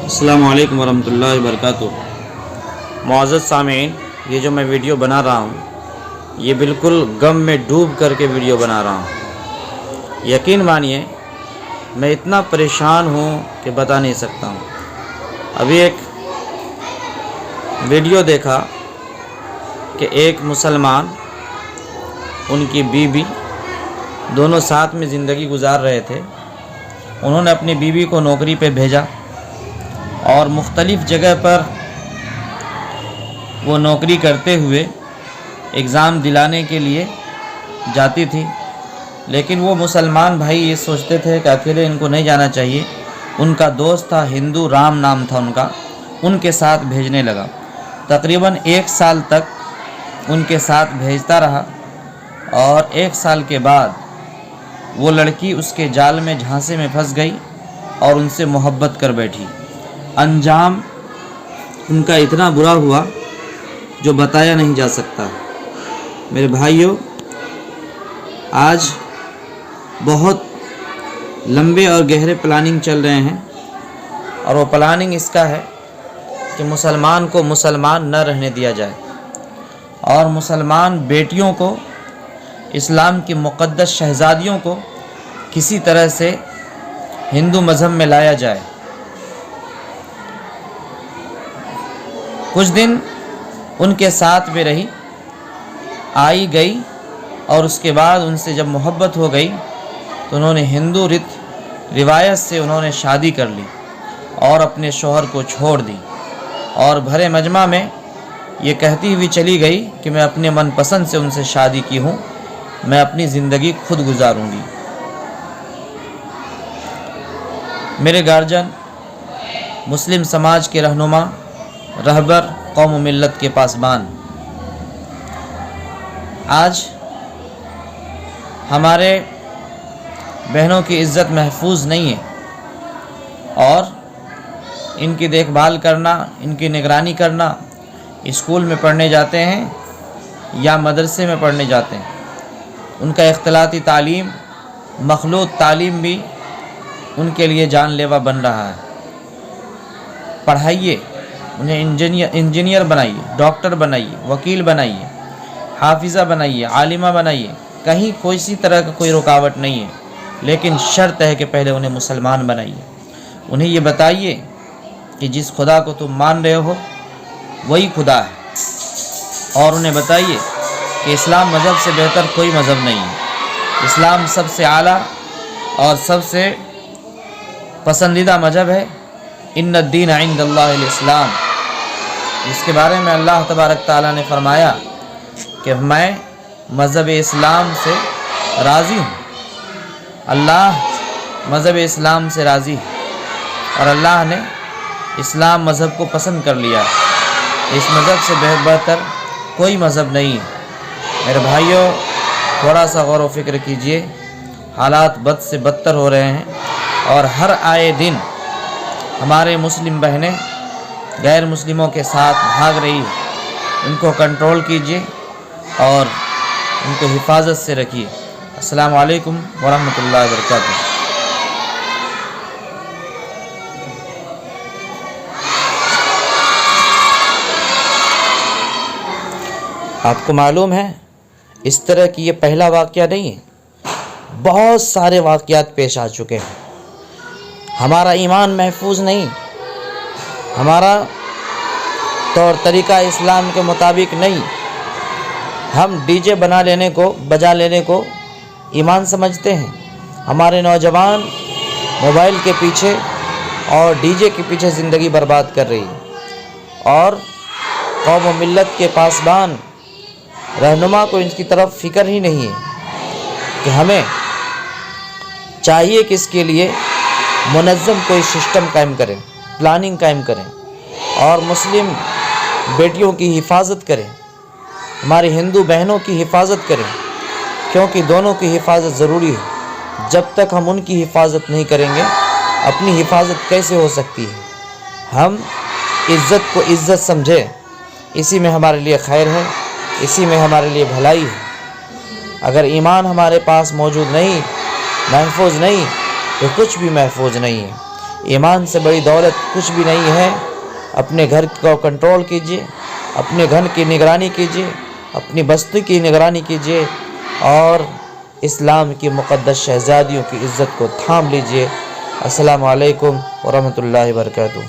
السلام علیکم ورحمۃ اللہ وبرکاتہ۔ معزز سامعین، یہ جو میں ویڈیو بنا رہا ہوں یہ بالکل غم میں ڈوب کر کے ویڈیو بنا رہا ہوں۔ یقین مانیے میں اتنا پریشان ہوں کہ بتا نہیں سکتا ہوں۔ ابھی ایک ویڈیو دیکھا کہ ایک مسلمان، ان کی بیوی، دونوں ساتھ میں زندگی گزار رہے تھے۔ انہوں نے اپنی بیوی کو نوکری پہ بھیجا اور مختلف جگہ پر وہ نوکری کرتے ہوئے ایگزام دلانے کے لیے جاتی تھی، لیکن وہ مسلمان بھائی یہ سوچتے تھے کہ اکیلے ان کو نہیں جانا چاہیے۔ ان کا دوست تھا، ہندو رام نام تھا ان کا، ان کے ساتھ بھیجنے لگا۔ تقریباً 1 سال تک ان کے ساتھ بھیجتا رہا اور 1 سال کے بعد وہ لڑکی اس کے جال میں، جھانسے میں پھنس گئی اور ان سے محبت کر بیٹھی۔ انجام ان کا اتنا برا ہوا جو بتایا نہیں جا سکتا۔ میرے بھائیوں، آج بہت لمبے اور گہرے پلاننگ چل رہے ہیں، اور وہ پلاننگ اس کا ہے کہ مسلمان کو مسلمان نہ رہنے دیا جائے، اور مسلمان بیٹیوں کو، اسلام کی مقدس شہزادیوں کو کسی طرح سے ہندو مذہب میں لایا جائے۔ کچھ دن ان کے ساتھ میں رہی، آئی گئی، اور اس کے بعد ان سے جب محبت ہو گئی تو انہوں نے ہندو روایت سے انہوں نے شادی کر لی اور اپنے شوہر کو چھوڑ دی، اور بھرے مجمع میں یہ کہتی ہوئی چلی گئی کہ میں اپنے من پسند سے ان سے شادی کی ہوں، میں اپنی زندگی خود گزاروں گی۔ میرے گارجن، مسلم سماج کے رہنما، رہبر، قوم و ملت کے پاسبان، آج ہمارے بہنوں کی عزت محفوظ نہیں ہے، اور ان کی دیکھ بھال کرنا، ان کی نگرانی کرنا، اسکول میں پڑھنے جاتے ہیں یا مدرسے میں پڑھنے جاتے ہیں، ان کا اختلاطی تعلیم، مخلوط تعلیم بھی ان کے لیے جان لیوا بن رہا ہے۔ پڑھائیے انہیں، انجینئر بنائیے، ڈاکٹر بنائیے، وکیل بنائیے، حافظہ بنائیے، عالمہ بنائیے، کہیں کسی طرح کا کوئی رکاوٹ نہیں ہے، لیکن شرط ہے کہ پہلے انہیں مسلمان بنائیے۔ انہیں یہ بتائیے کہ جس خدا کو تم مان رہے ہو وہی خدا ہے، اور انہیں بتائیے کہ اسلام مذہب سے بہتر کوئی مذہب نہیں ہے۔ اسلام سب سے اعلیٰ اور سب سے پسندیدہ مذہب ہے۔ ان الدین عند اللہ الاسلام، جس کے بارے میں اللہ تبارک تعالیٰ نے فرمایا کہ میں مذہب اسلام سے راضی ہوں۔ اللہ مذہب اسلام سے راضی ہے، اور اللہ نے اسلام مذہب کو پسند کر لیا ہے۔ اس مذہب سے بہتر کوئی مذہب نہیں ہے۔ میرے بھائیوں، تھوڑا سا غور و فکر کیجئے، حالات بد سے بدتر ہو رہے ہیں، اور ہر آئے دن ہمارے مسلم بہنیں غیر مسلموں کے ساتھ بھاگ رہی ہیں۔ ان کو کنٹرول کیجئے اور ان کو حفاظت سے رکھیے۔ السلام علیکم ورحمۃ اللہ وبرکاتہ۔ آپ کو معلوم ہے اس طرح کی یہ پہلا واقعہ نہیں ہے، بہت سارے واقعات پیش آ چکے ہیں۔ ہمارا ایمان محفوظ نہیں، ہمارا طور طریقہ اسلام کے مطابق نہیں۔ ہم ڈی جے بجا لینے کو ایمان سمجھتے ہیں۔ ہمارے نوجوان موبائل کے پیچھے اور ڈی جے کے پیچھے زندگی برباد کر رہی ہے، اور قوم و ملت کے پاسبان، رہنما کو ان کی طرف فکر ہی نہیں ہے کہ ہمیں چاہیے کہ اس کے لیے منظم کوئی سسٹم قائم کریں، پلاننگ قائم کریں، اور مسلم بیٹیوں کی حفاظت کریں، ہماری ہندو بہنوں کی حفاظت کریں، کیونکہ دونوں کی حفاظت ضروری ہے۔ جب تک ہم ان کی حفاظت نہیں کریں گے، اپنی حفاظت کیسے ہو سکتی ہے؟ ہم عزت کو عزت سمجھیں، اسی میں ہمارے لیے خیر ہے، اسی میں ہمارے لیے بھلائی ہے۔ اگر ایمان ہمارے پاس موجود نہیں، محفوظ نہیں، تو کچھ بھی محفوظ نہیں ہے۔ ایمان سے بڑی دولت کچھ بھی نہیں ہے۔ اپنے گھر کو کنٹرول کیجیے، اپنے گھر کی نگرانی کیجیے، اپنی بستی کی نگرانی کیجیے، اور اسلام کی مقدس شہزادیوں کی عزت کو تھام لیجیے۔ السلام علیکم ورحمۃ اللہ وبرکاتہ۔